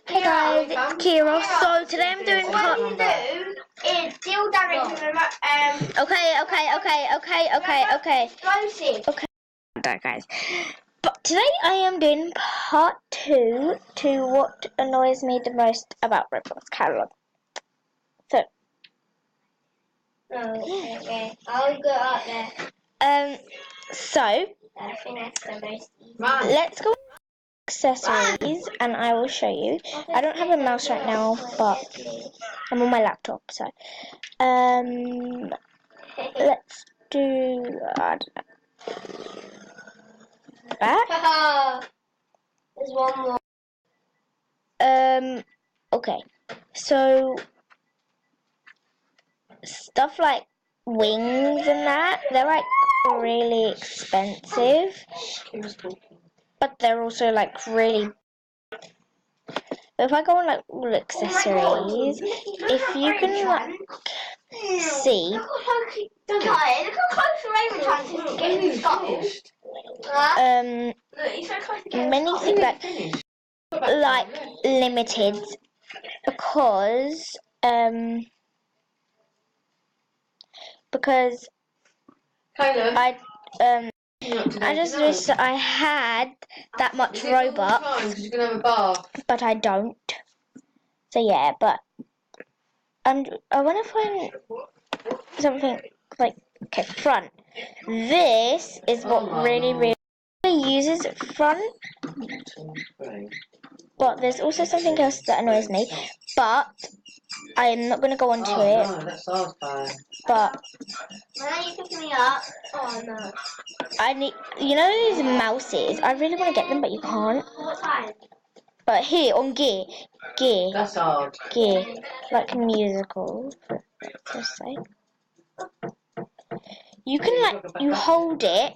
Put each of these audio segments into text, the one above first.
Hey guys, it's Kira. So today I'm doing part. What you do is deal damage with Okay. explosive. Okay, guys. But today I am doing part 2 to what annoys me the most about Roblox catalog. So. Okay. I'll go up there. So I think that's the most easy. let's go accessories and I will show you. I don't have a mouse right now, but I'm on my laptop. So, let's do that. There's one more. Okay. So stuff like wings and that, they're like really expensive, but they're also like really. But if I go on like all accessories, if you can like see. Look how close Raven trying to get in the skull. Many things like limited because I just wish that I had that much Robux, but I don't. So yeah, but I want to find something like front. This is what really uses front. But there's also something else that annoys me. But I am not going to go on to it. No, that's our time. But when are you picking me up? Oh no. I need, you know these mouses? I really want to get them, but you can't. What time? But here on gear. That's hard. Gear, like musical. Just say. You can you hold it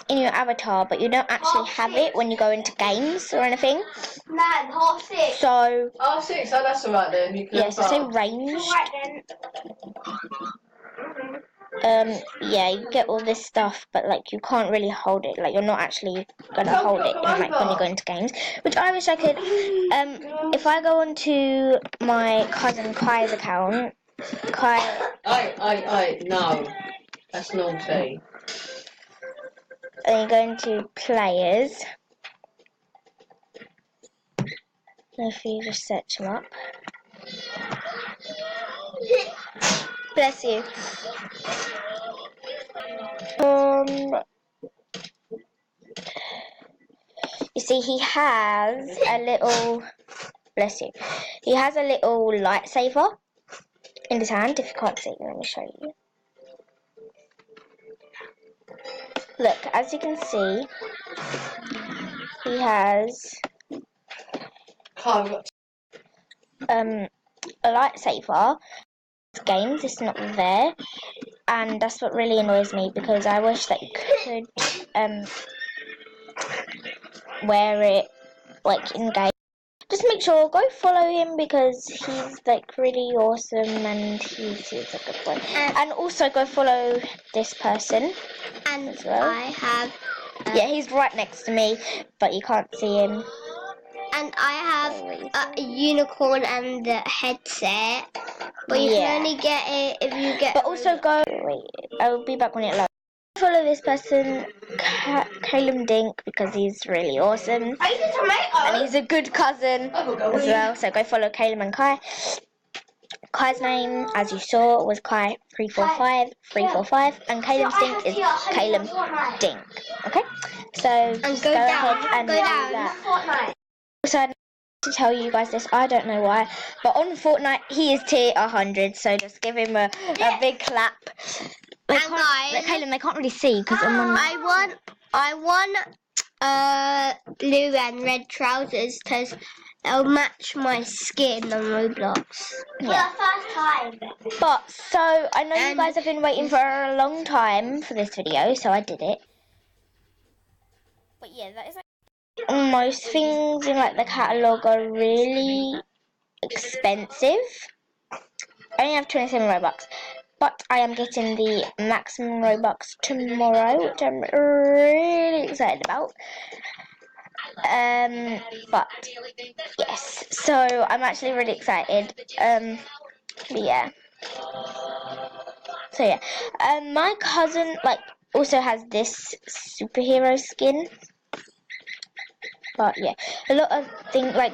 in your avatar, but you don't actually have it when you go into games or anything. Nine, half six. So. Oh, 6. Oh, that's alright then. You can yes, I say ranged. Alright then. Yeah, you get all this stuff, but like you can't really hold it. Like you're not actually gonna hold it like when you go into games, which I wish I could. If I go onto my cousin Kai's account, Kai. No, that's naughty. And you go into players. If you just search them up. Bless you. You see, he has a little. Bless you. He has a little lightsaber in his hand. If you can't see, let me show you. Look, as you can see, he has a lightsaber. Games, it's not there, and that's what really annoys me because I wish that you could wear it like in game. Just make sure go follow him because he's like really awesome and he's a good boy. And also go follow this person And as well. I have. Yeah, he's right next to me, but you can't see him. And I have a unicorn and the headset, but you can only get it if you get. But also go. Wait, I will be back when it loads. Follow this person, Caleb Dink, because he's really awesome. And he's a good cousin as well. So go follow Caleb and Kai. Kai's name, as you saw, was Kai345345, and Caleb's Dink is Caleb Dink. Okay, so just go ahead and do that. So I need to tell you guys this. I don't know why, but on Fortnite he is tier 100. So just give him a big clap. And guys, Caleb, they can't really see because I'm on. I won blue and red trousers because they'll match my skin on Roblox. Yeah. For the first time. But so I know you guys have been waiting for a long time for this video, so I did it. But yeah, that is like most things in like the catalogue are really expensive. I only have 27 Robux. But I am getting the maximum Robux tomorrow, which I'm really excited about. But yes, so I'm actually really excited. But yeah. So yeah, my cousin also has this superhero skin. But yeah, a lot of things why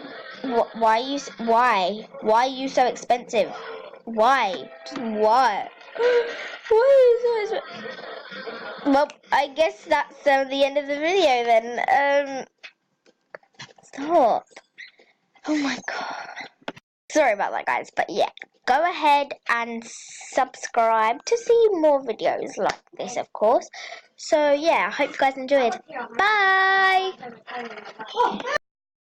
are you so expensive? Why? What? Why are you so expensive? Well, I guess that's the end of the video then. Stop. Oh my god. Sorry about that, guys, but yeah, go ahead and subscribe to see more videos like this, of course. So yeah, I hope you guys enjoyed. Bye.